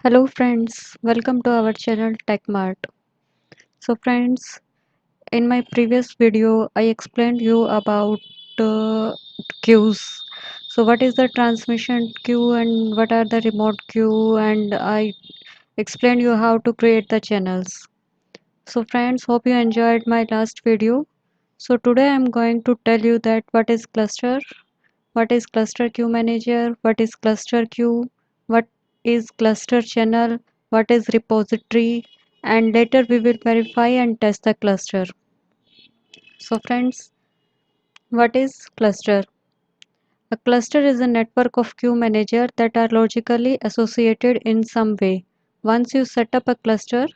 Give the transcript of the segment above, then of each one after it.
Hello friends, welcome to our channel TechMart. So friends, in my previous video I explained you about uh, queues. So what is the transmission queue and what are the remote queue, and I explained you how to create the channels. So friends, hope you enjoyed my last video. So today I am going to tell you that what is cluster queue manager, what is cluster queue, what is cluster channel, what is repository, and later we will verify and test the cluster. So friends, what is cluster? A cluster is a network of queue manager that are logically associated in some way. Once you set up a cluster,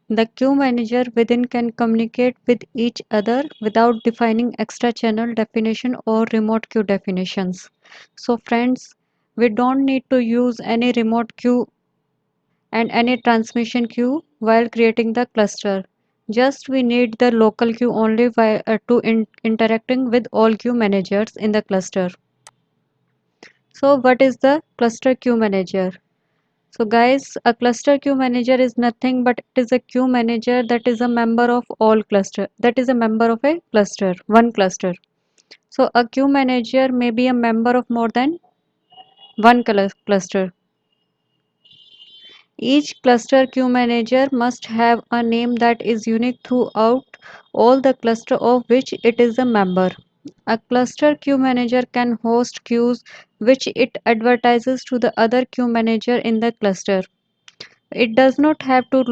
the queue manager within can communicate with each other without defining extra channel definition or remote queue definitions. So friends, we don't need to use any remote queue and any transmission queue while creating the cluster. Just we need the local queue only to interacting with all queue managers in the cluster. So what is the cluster queue manager? So guys, a cluster queue manager is nothing but it is a queue manager that is a member of all cluster, that is a member of a cluster, one cluster. So a queue manager may be a member of more than one cluster. Each cluster queue manager must have a name that is unique throughout all the cluster of which it is a member. A cluster queue manager can host queues which it advertises to the other queue manager in the cluster. It does not have to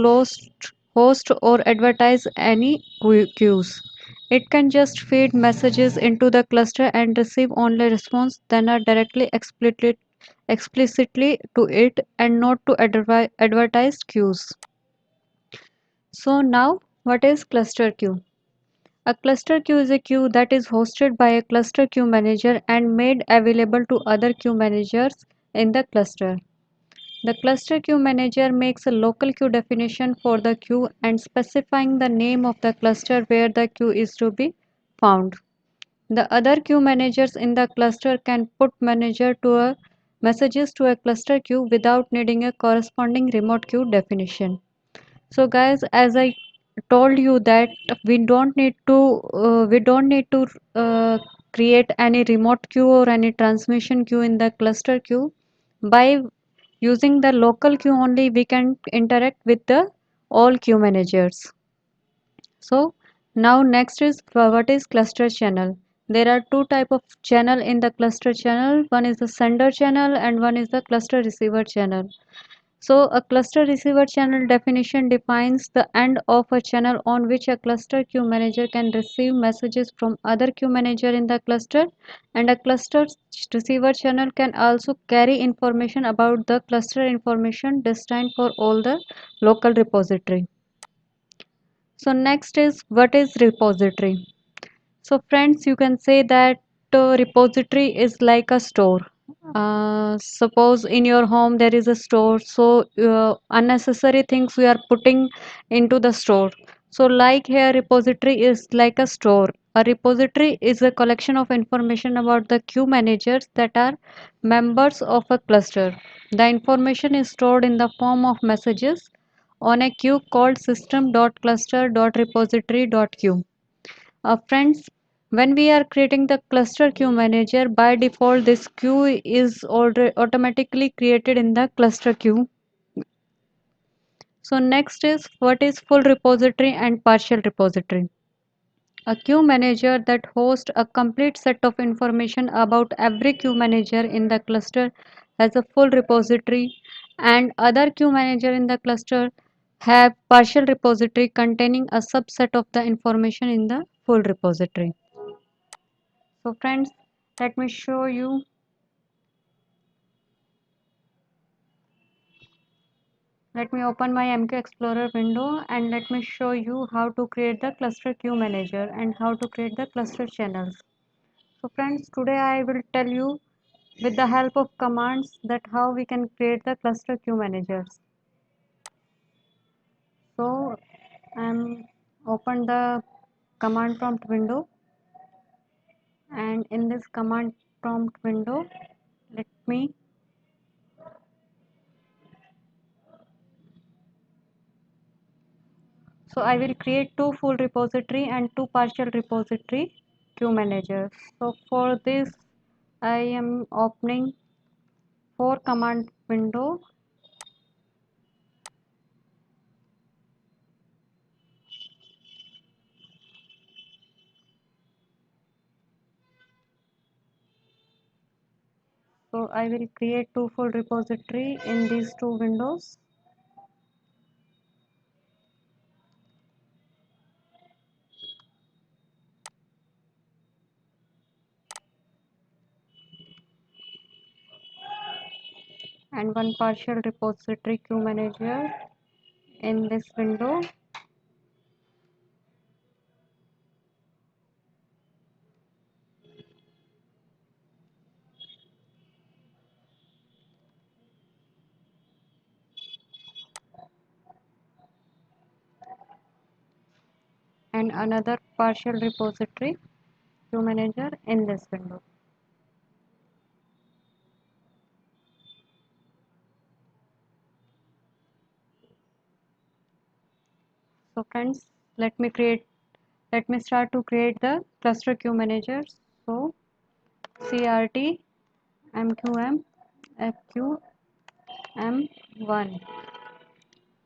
host or advertise any queues. It can just feed messages into the cluster and receive only response that are directly explicitly to it and not to advertised queues. So now what is cluster queue? A cluster queue is a queue that is hosted by a cluster queue manager and made available to other queue managers in the cluster. The cluster queue manager makes a local queue definition for the queue and specifying the name of the cluster where the queue is to be found. The other queue managers in the cluster can put messages to a cluster queue without needing a corresponding remote queue definition. So guys, as I told you that we don't need to create any remote queue or any transmission queue in the cluster queue. By using the local queue only we can interact with the all queue managers. So now next is what is cluster channel. There are two type of channel in the cluster channel. One is the sender channel and one is the cluster receiver channel. So a cluster receiver channel definition defines the end of a channel on which a cluster queue manager can receive messages from other queue manager in the cluster, and a cluster receiver channel can also carry information about the cluster information destined for all the local repository. So next is what is repository. So friends, you can say that repository is like a store. Suppose in your home there is a store, so unnecessary things we are putting into the store. So like here, repository is like a store. A repository is a collection of information about the queue managers that are members of a cluster. The information is stored in the form of messages on a queue called system.cluster.repository.queue. Friends, when we are creating the cluster queue manager, by default this queue is already automatically created in the cluster queue. So next is what is full repository and partial repository. A queue manager that hosts a complete set of information about every queue manager in the cluster has a full repository, and other queue manager in the cluster have partial repository containing a subset of the information in the full repository. So friends, let me show you. Let me open my MQ Explorer window and let me show you how to create the cluster queue manager and how to create the cluster channels. So friends, today I will tell you with the help of commands that how we can create the cluster queue managers. So I'm open the command prompt window, and in this command prompt window, let me So I will create two full repository and two partial repository queue managers. So for this I am opening 4 command window. So I will create two full repository in these two windows. And one partial repository queue manager in this window. And another partial repository queue manager in this window. So friends, let me start to create the cluster queue managers. So CRT MQM FQM1.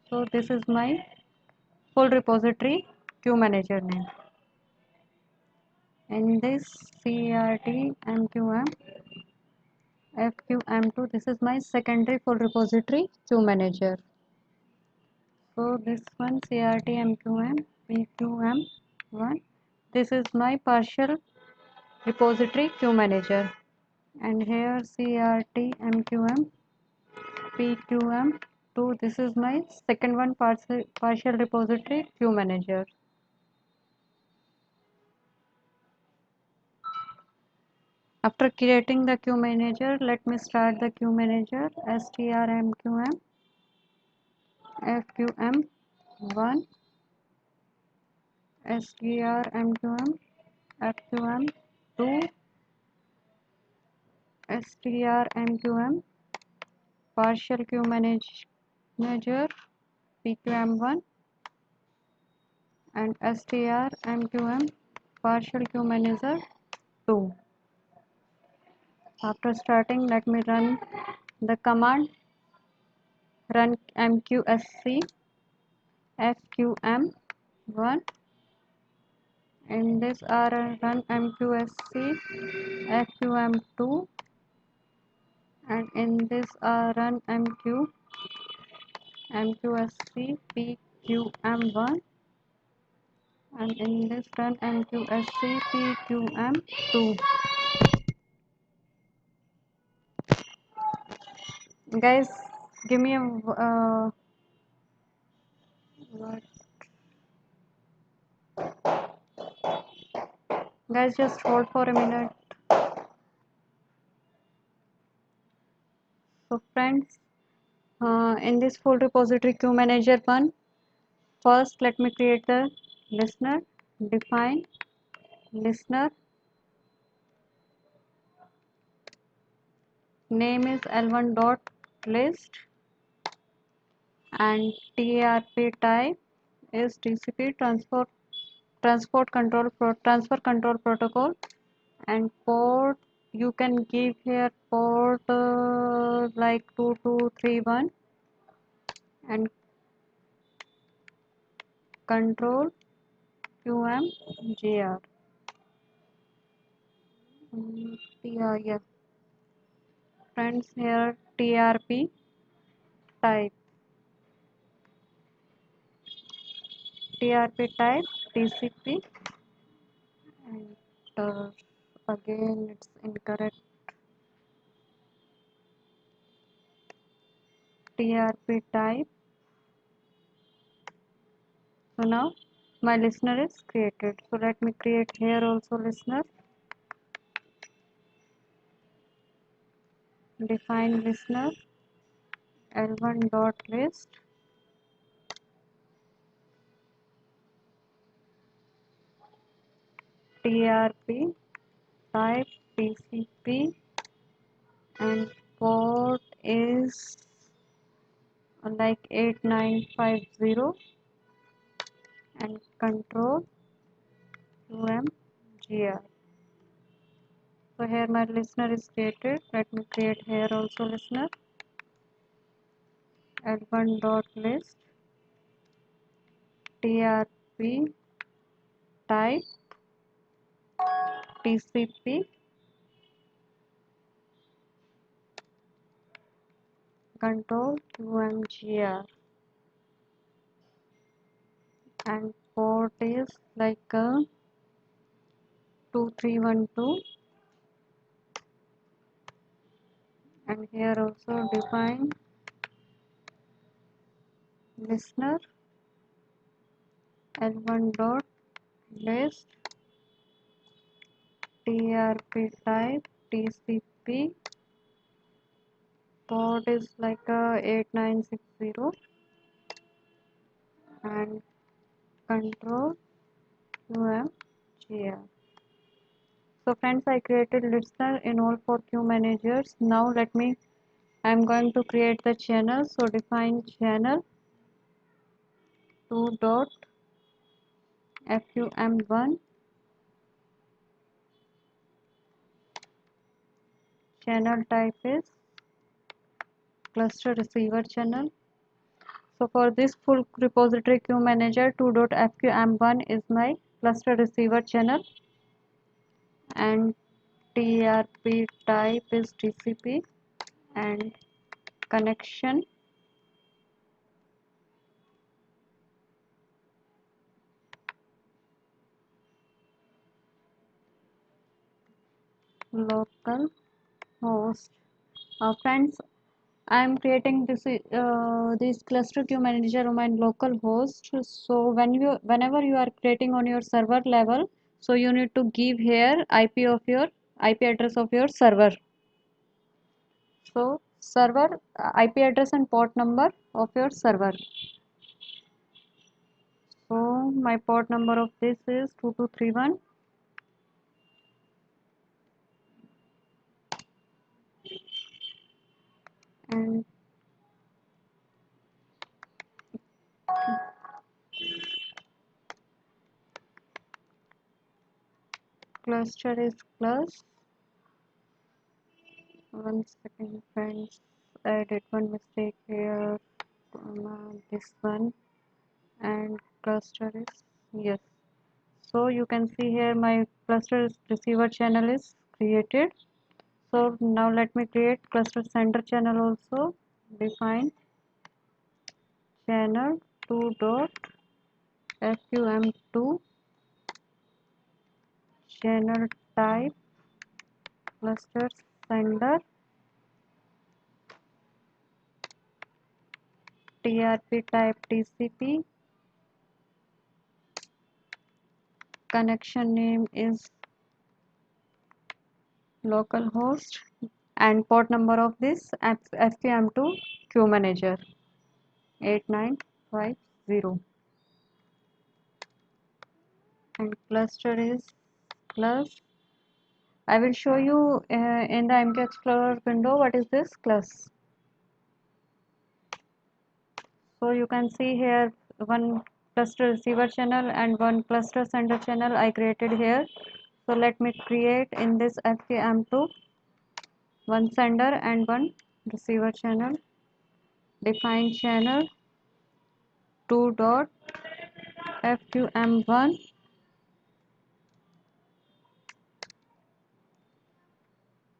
So this is my full repository queue manager name. In this CRT MQM FQM2, this is my secondary full repository queue manager. So this one CRT MQM PQM1, this is my partial repository queue manager. And here CRT MQM PQM2, this is my second one partial repository queue manager. After creating the queue manager, let me start the queue manager strmqm fqm1 strmqm fqm2 strmqm partial queue manager pqm1 and strmqm partial queue manager 2. After starting, let me run the command run mqsc fqm1. In this run mqsc fqm2, and in this run mqsc pqm1, and in this run mqsc pqm2. Guys, give me a what? Guys, just hold for a minute. So friends, in this full repository queue manager 1, first let me create the listener. Define listener, name is l1.list, and TRP type is TCP transfer control protocol, and port you can give here port like 2231, and control QMGR. Yeah, friends, here TRP type TCP, and again it's incorrect. TRP type. So now my listener is created. So let me create here also listener. Define listener l1.list, TRP type TCP, and port is like 8950, and control UMGR. So here my listener is created. Let me create here also listener. L1 dot list TRP type TCP control UMGR, and port is like 2312, and here also define listener L1 dot list TRP type TCP, port is like 8960, and control UMGR. So friends, I created listener in all four queue managers. Now I'm going to create the channel. So define channel 2 dot FQM1, channel type is cluster receiver channel. So for this full repository queue manager 2 dot FQM1 is my cluster receiver channel, and TRP type is TCP, and connection local host. Friends, I am creating this cluster queue manager on my local host. So whenever you are creating on your server level, so you need to give here IP address of your server. So server IP address and port number of your server. So my port number of this is 2231, and cluster is plus. One second, friends. I did one mistake here. This one, and cluster is yes. So you can see here my cluster receiver channel is created. So now let me create cluster sender channel also. Define channel 2 dot FQM2, channel type cluster sender, TRP type TCP, connection name is localhost, and port number of this FQM2 queue manager 8950, and cluster is plus. I will show you in the MQ Explorer window what is this class. So you can see here one cluster receiver channel and one cluster sender channel I created here. So let me create in this FQM2 one sender and one receiver channel. Define channel 2 dot FQM1,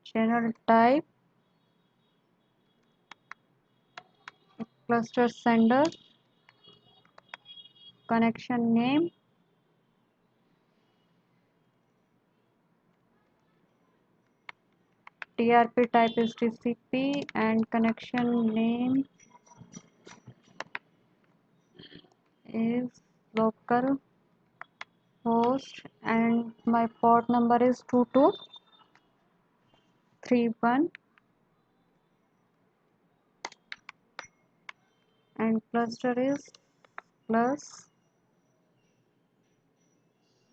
channel type cluster sender, connection name TRP type is TCP, and connection name is local host, and my port number is 2231, and cluster is plus.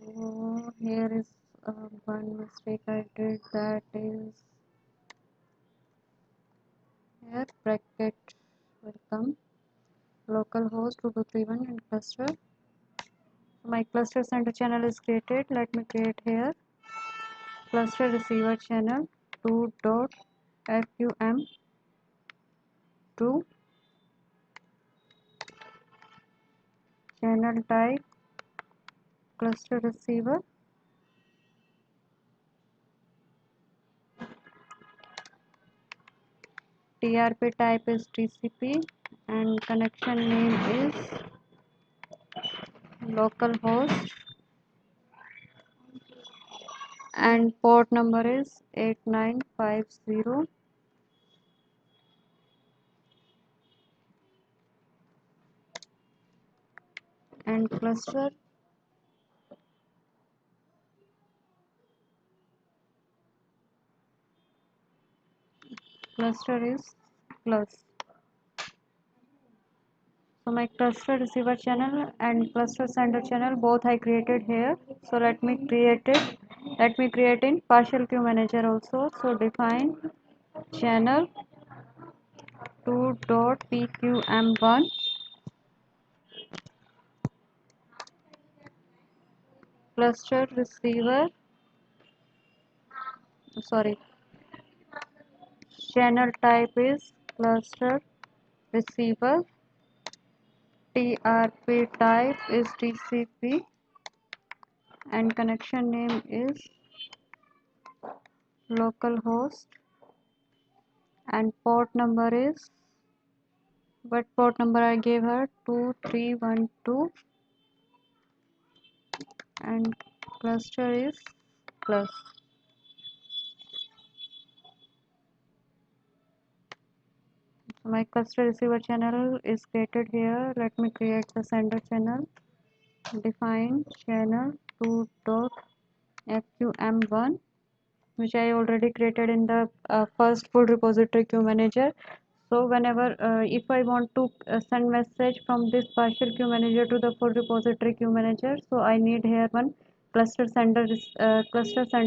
So here is one mistake I did, that is here bracket welcome localhost 2231 and cluster My cluster center channel is created. Let me create here cluster receiver channel 2.fqm2 channel type cluster receiver, TRP type is TCP, and connection name is localhost, and port number is 8950, and cluster is plus. So my cluster receiver channel and cluster sender channel both I created here. So let me create it. Let me create in partial queue manager also. So define channel 2.pqm1 cluster receiver, sorry, channel type is cluster receiver, TRP type is TCP, and connection name is localhost, and port number is, what port number I gave her, 2312, and cluster is plus. So my cluster receiver channel is created here. Let me create the sender channel. Define channel 2.fqm1, which I already created in the first full repository queue manager. So whenever if I want to send message from this partial queue manager to the full repository queue manager, so I need here one cluster sender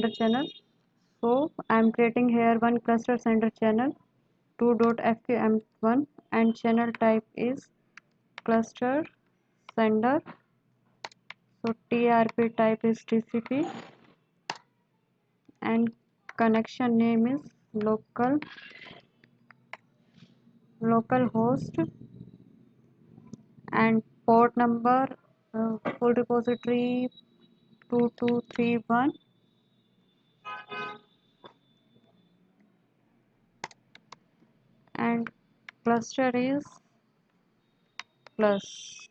channel. So I am creating here one cluster sender channel 2.fqm1, and channel type is cluster sender. So TRP type is TCP, and connection name is localhost, and port number full repository 2231, and cluster is plus.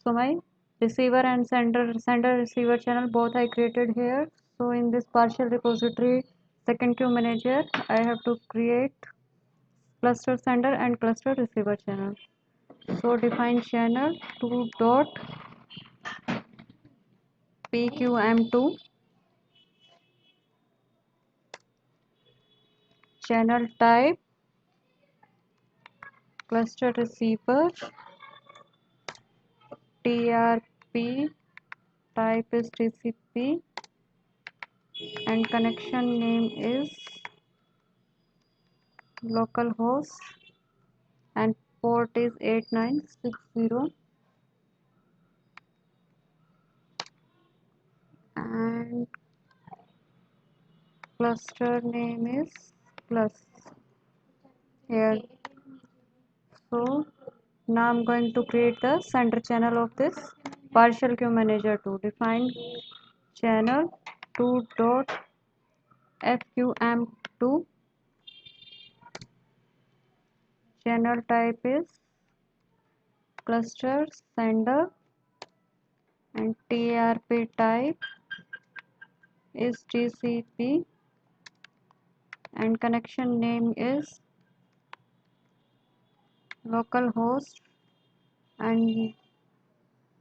So my receiver and sender receiver channel both I created here. So in this partial repository second queue manager I have to create cluster sender and cluster receiver channel. So define channel 2.pqm2 channel type cluster receiver, TRP type is TCP, and connection name is localhost, and port is 8960, and cluster name is plus here. So now I'm going to create the center channel of this partial queue manager to define channel 2.fqm2 channel type is cluster sender, and TRP type is TCP, and connection name is localhost, and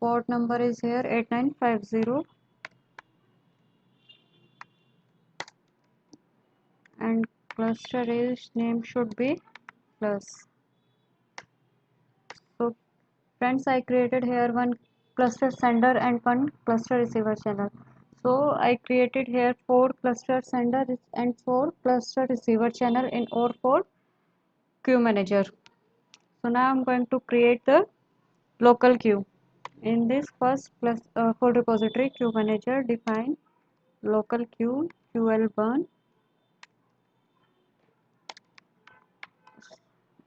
port number is here 8950, and cluster is name should be plus. So friends, I created here one cluster sender and one cluster receiver channel. So I created here 4 cluster sender and 4 cluster receiver channel in or 4 queue manager. So now I'm going to create the local queue. In this first plus full repository queue manager, define local queue ql1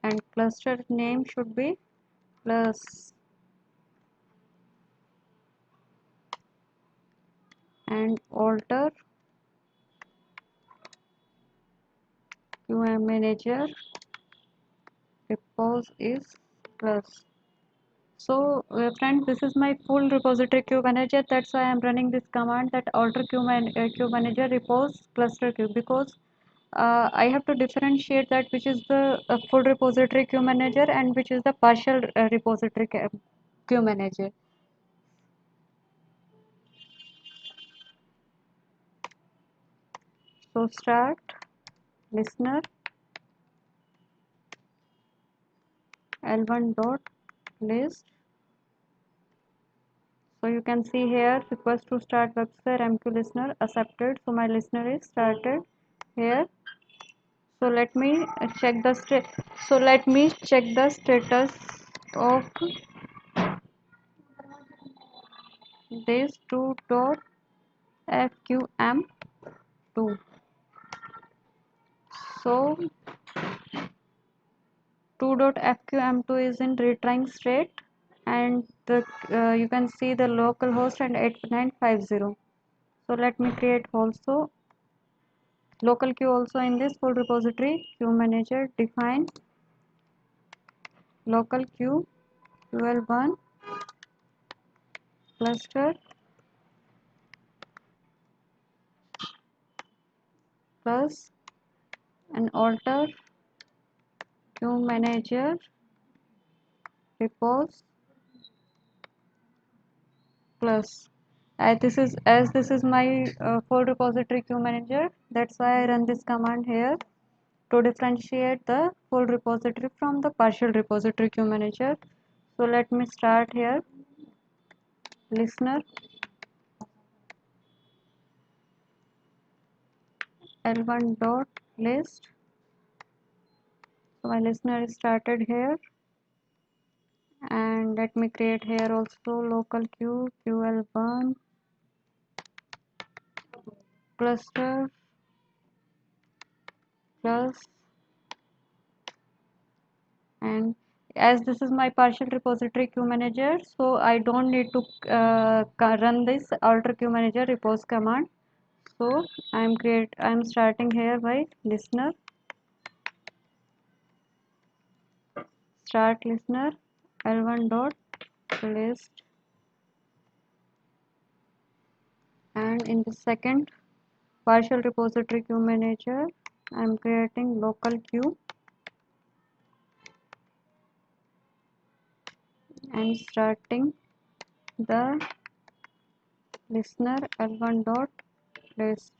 and cluster name should be plus and alter queue manager repos is plus. So friends, this is my full repository queue manager. That's why I'm running this command, that alter queue manager repos cluster queue, because I have to differentiate that which is the full repository queue manager and which is the partial repository queue manager. So start listener l1 dot list. So you can see here request to start webster mq listener accepted. So my listener is started here. So let me check the status of this 2.fqm2. So 2.fqm2 is in retrying state, and the you can see the local host and 8950. So let me create also local queue also in this full repository queue manager. Define local queue ql1 cluster plus and alter queue manager repos plus. This is my full repository queue manager. That's why I run this command here to differentiate the full repository from the partial repository queue manager. So let me start here listener l1 dot list. So my listener is started here, and let me create here also local queue ql1 cluster plus, and as this is my partial repository queue manager, so I don't need to run this alter queue manager repos command. So I'm starting here by listener start listener l1 dot list, and in the second partial repository queue manager I'm creating local queue and starting the listener l1 dot list.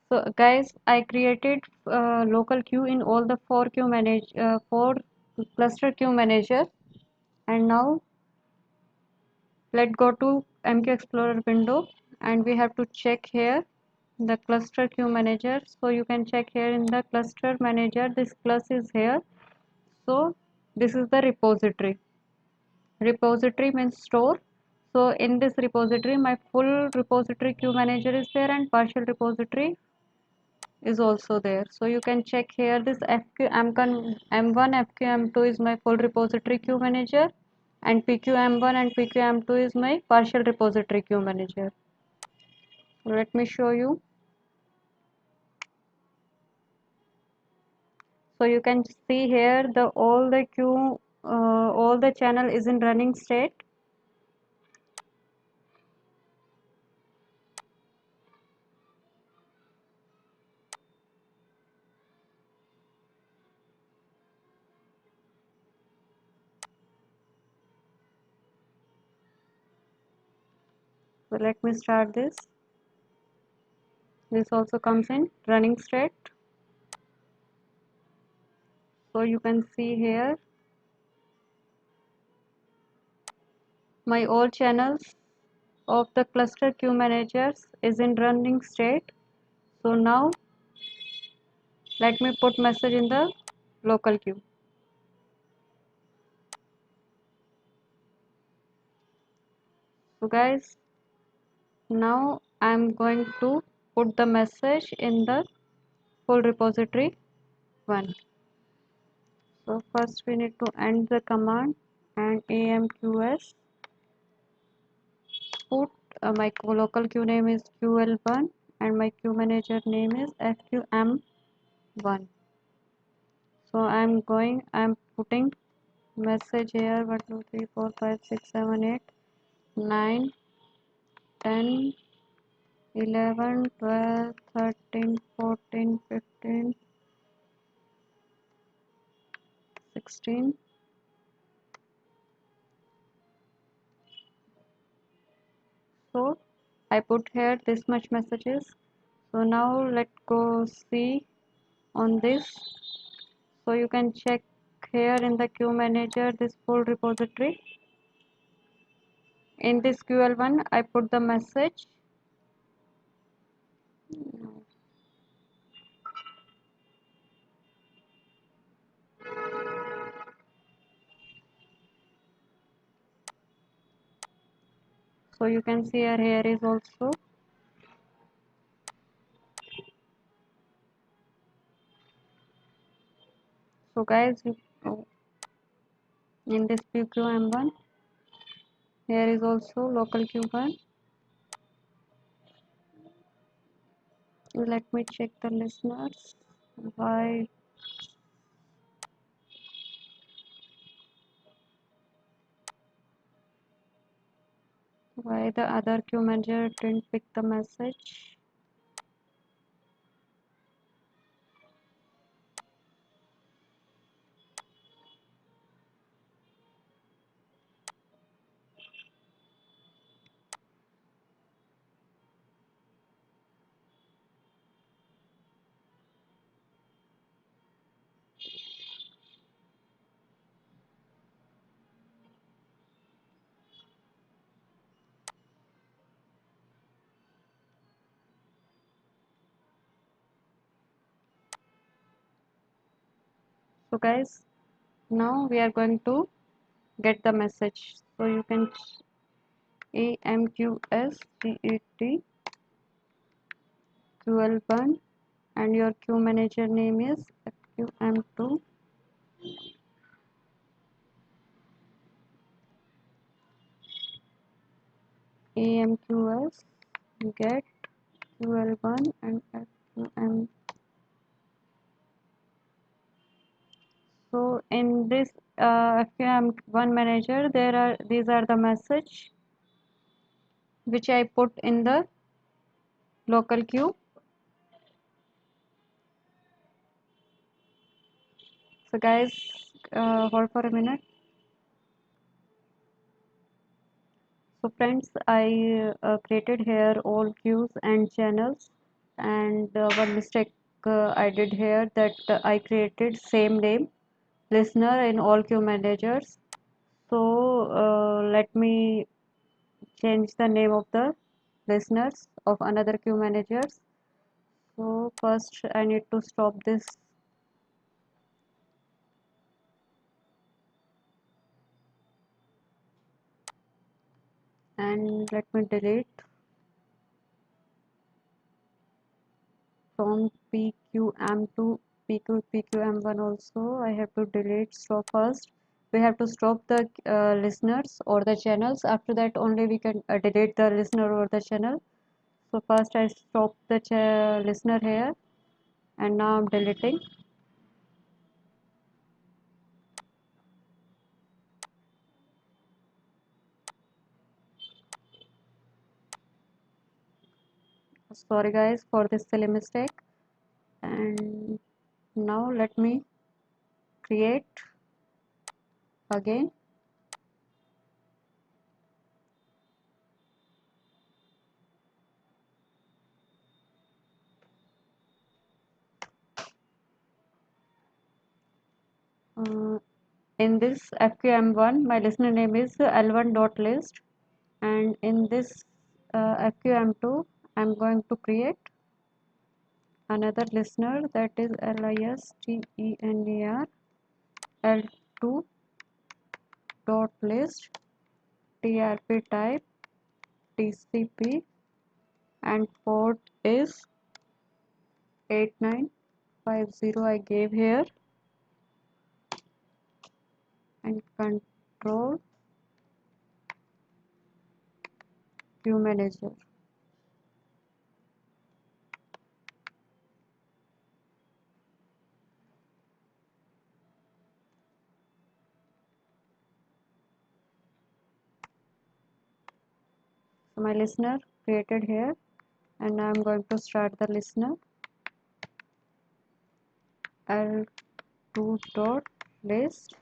So guys, I created local queue in all the four cluster queue manager, and now let's go to MQ Explorer window, and we have to check here the cluster queue manager. So you can check here in the cluster manager, this plus is here. So this is the repository. Repository means store. So in this repository, my full repository queue manager is there and partial repository is also there. So you can check here this m1 fqm2 is my full repository queue manager, and pqm1 and pqm2 is my partial repository queue manager. Let me show you. So you can see here the all the channel is in running state. So let me start this. This also comes in running state. So you can see here my all channels of the cluster queue managers is in running state. So now let me put message in the local queue. So guys, now I'm going to put the message in the full repository 1. So first we need to end the command and amqs put my local queue name is ql1 and my queue manager name is fqm1. So I'm putting message here 1 2 3 4 5 6 7 8 9 10 11 12 13 14 15 16. So I put here this much messages. So now let's go see on this. So you can check here in the queue manager this full repository. In this ql1 I put the message. So you can see here is also. So guys, in this pqm1 here is also local q1. Let me check the listeners. Why the other queue manager didn't pick the message? So guys, now we are going to get the message. So you can amqsget ql1 and your queue manager name is fqm2 amqs get ql1 and fqm. So in this fqm1 manager these are the message which I put in the local queue. So guys, hold for a minute. So friends, I created here all queues and channels, and one mistake I did here that I created same name listener in all queue managers. So let me change the name of the listeners of another queue managers. So first I need to stop this. And let me delete from PQM to PQM1 also. I have to delete. So first we have to stop the listeners or the channels. After that only we can delete the listener or the channel. So first I stop the listener here, and now I'm deleting. Sorry guys for this silly mistake. And now let me create again. Uh, in this fqm1 my listener name is l1.list, and in this fqm2 I'm going to create another listener, that is listener l2 dot list trp type TCP, and port is 8950 I gave here, and control queue manager. So my listener created here, and now I'm going to start the listener. L2 dot list.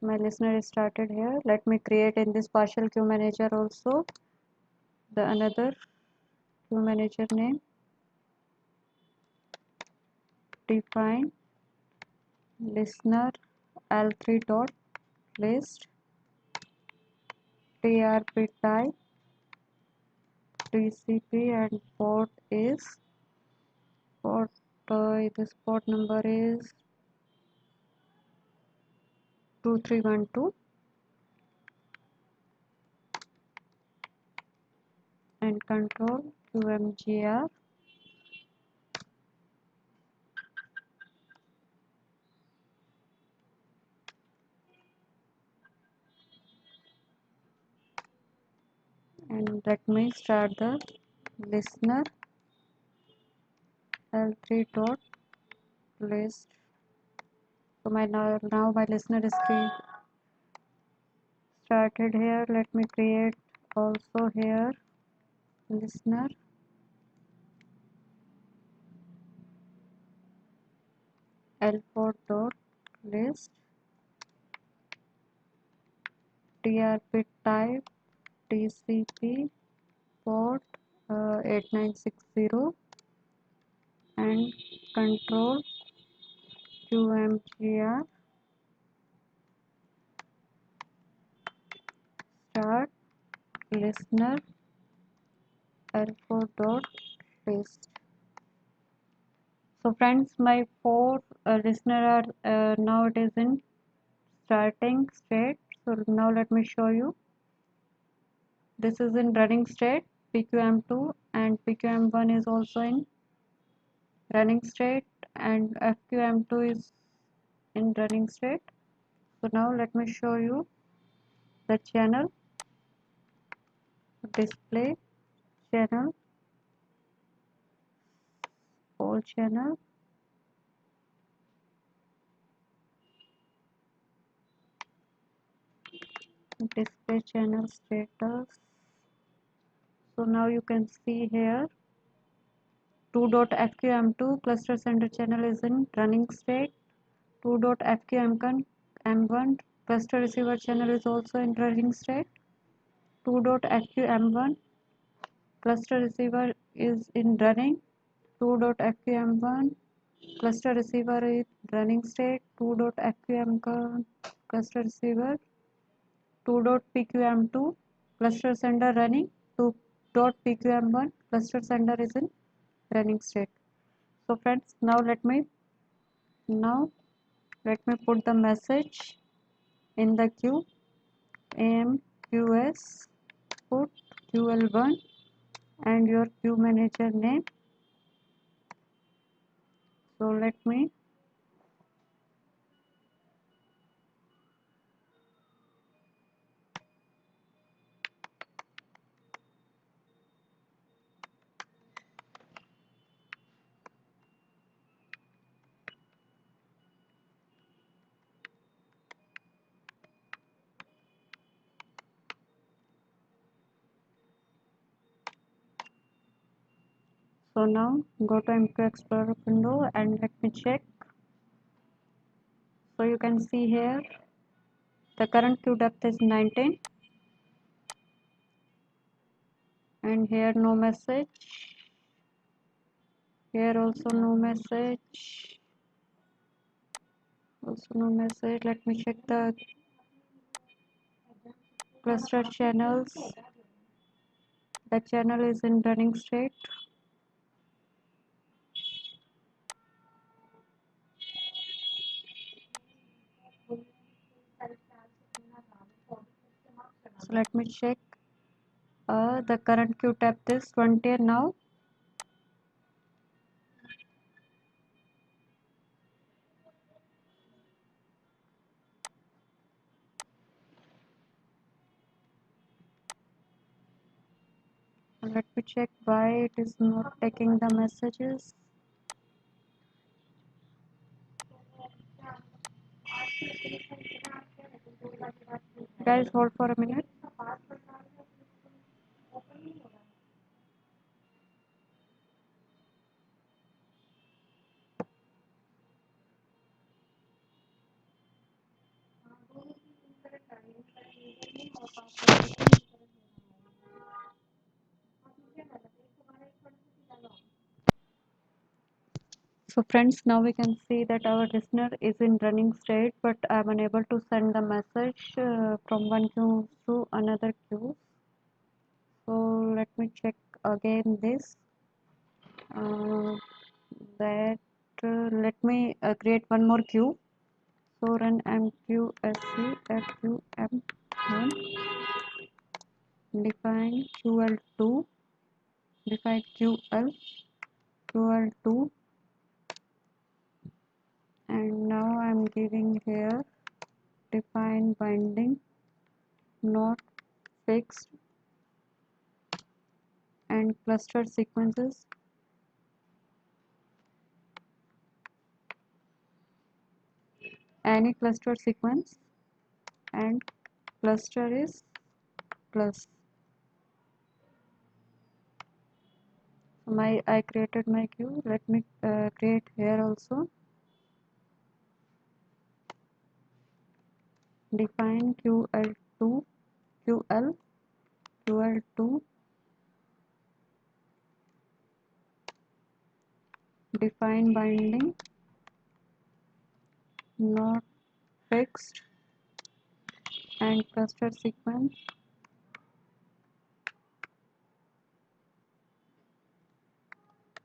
My listener is started here. Let me create in this partial queue manager also the another queue manager name. Define listener L3 dot list. TRP type TCP, and port is port this port number is 2312, and control QMGR. And let me start the listener L3 dot list. So now my listener is started here. Let me create also here listener L4 dot list. TRP type TCP, port 8960, and control QMGR. Start listener L4 dot list. So friends, my four listener are now it is in starting state. So now let me show you. This is in running state, PQM2, and PQM1 is also in running state, and FQM2 is in running state. So now let me show you the channel, display channel, all channel, display channel status. So now you can see here 2.fqm2 cluster sender channel is in running state. 2.fqm1 cluster receiver channel is also in running state. 2.fqm1 cluster receiver is in running. 2.fqm1 cluster receiver is running state. 2.fqm cluster receiver. 2.pqm2 cluster sender running. 2.pqm1 cluster sender is in running state. So friends, now let me put the message in the queue. AMQS put QL1 and your queue manager name. So let me so now go to MQ Explorer window and let me check. So you can see here the current queue depth is 19, and here no message, here also no message, let me check the cluster channels. The channel is in running state. So let me check. The current queue depth is 20 now. Let me check why it is not taking the messages. Guys, hold for a minute. So friends, now we can see that our listener is in running state, but I'm unable to send the message from one queue to another queue. So let me check again this. Uh, that Let me create one more queue. So run mqsc fqm1, define ql2, define ql2, and now I'm giving here define binding not fixed and cluster sequences. Any cluster sequence, and cluster is plus. I created my queue. Let me create here also. Define ql2, ql2, define binding not fixed and cluster sequence,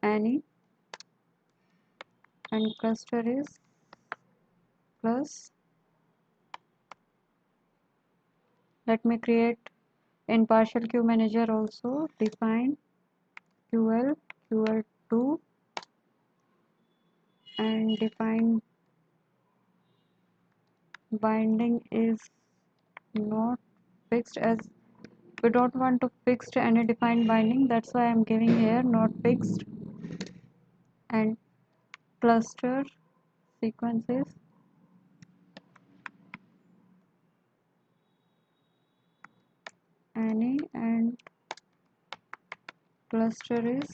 any, and cluster is plus. Let me create in partial queue manager also. Define ql2, and define binding is not fixed, as we don't want to fixed any defined binding, that's why I'm giving here not fixed, and cluster sequences, any, and cluster is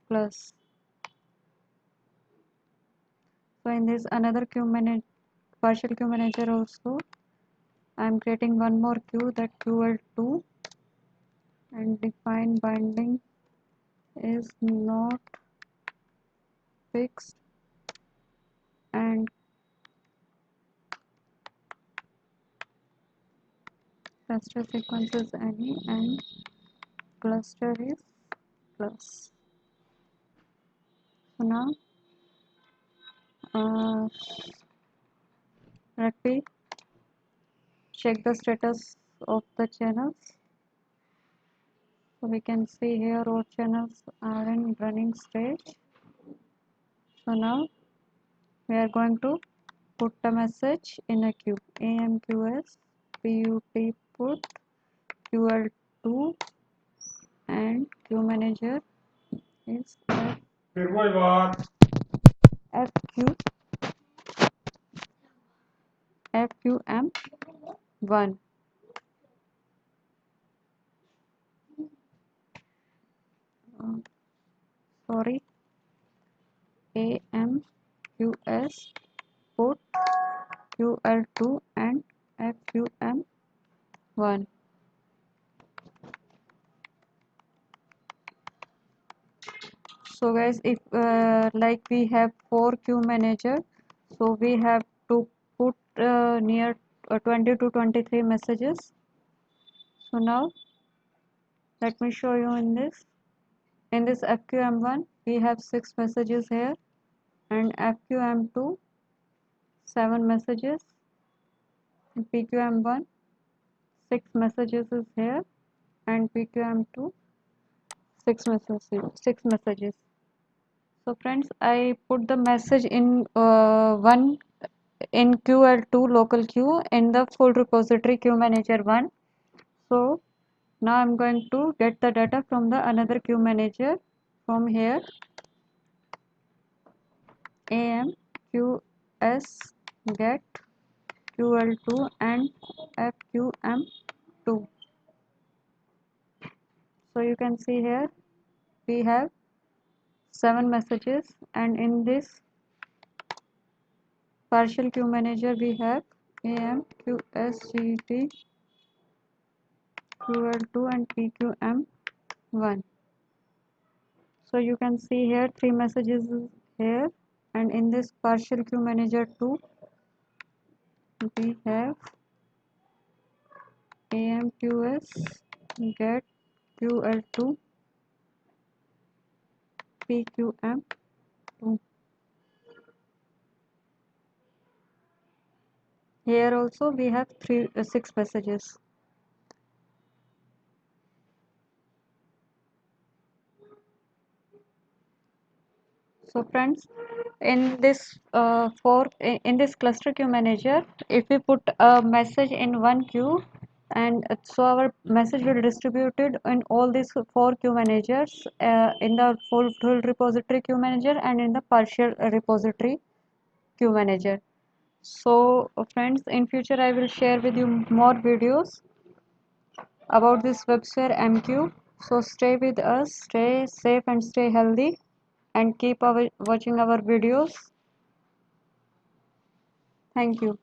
plus. So in this another queue manager, partial queue manager also, I'm creating one more queue, that ql2, and define binding is not fixed and cluster sequences any, and cluster is plus. So now uh, let me check the status of the channels. So we can see here our channels are in running stage. So now we are going to put the message in a queue. AMQS PUT put QL2, and queue manager is FQ FQM1. Uh, Sorry, AMQS put QL2 and FQM1. So guys, if like we have 4 queue manager, so we have to put near 20 to 23 messages. So now let me show you in this FQM1 we have 6 messages here, and FQM2 7 messages, and PQM1 6 messages is here, and PQM2 6 messages. So friends, I put the message in one in QL2 local queue in the full repository queue manager 1. So now I'm going to get the data from the another queue manager from here, AMQS get QL2 and FQM2. So you can see here we have 7 messages, and in this partial queue manager we have AMQSGT QL2 and PQM1. So you can see here 3 messages here, and in this partial queue manager 2 we have AMQS get QL2 PQM2. Here also we have 6 messages. So friends, in this in this cluster queue manager, if we put a message in one queue, and so our message will distributed in all these 4 queue managers, in the full repository queue manager and in the partial repository queue manager. So friends, in future I will share with you more videos about this WebSphere MQ. So stay with us, stay safe and stay healthy, and keep watching our videos. Thank you.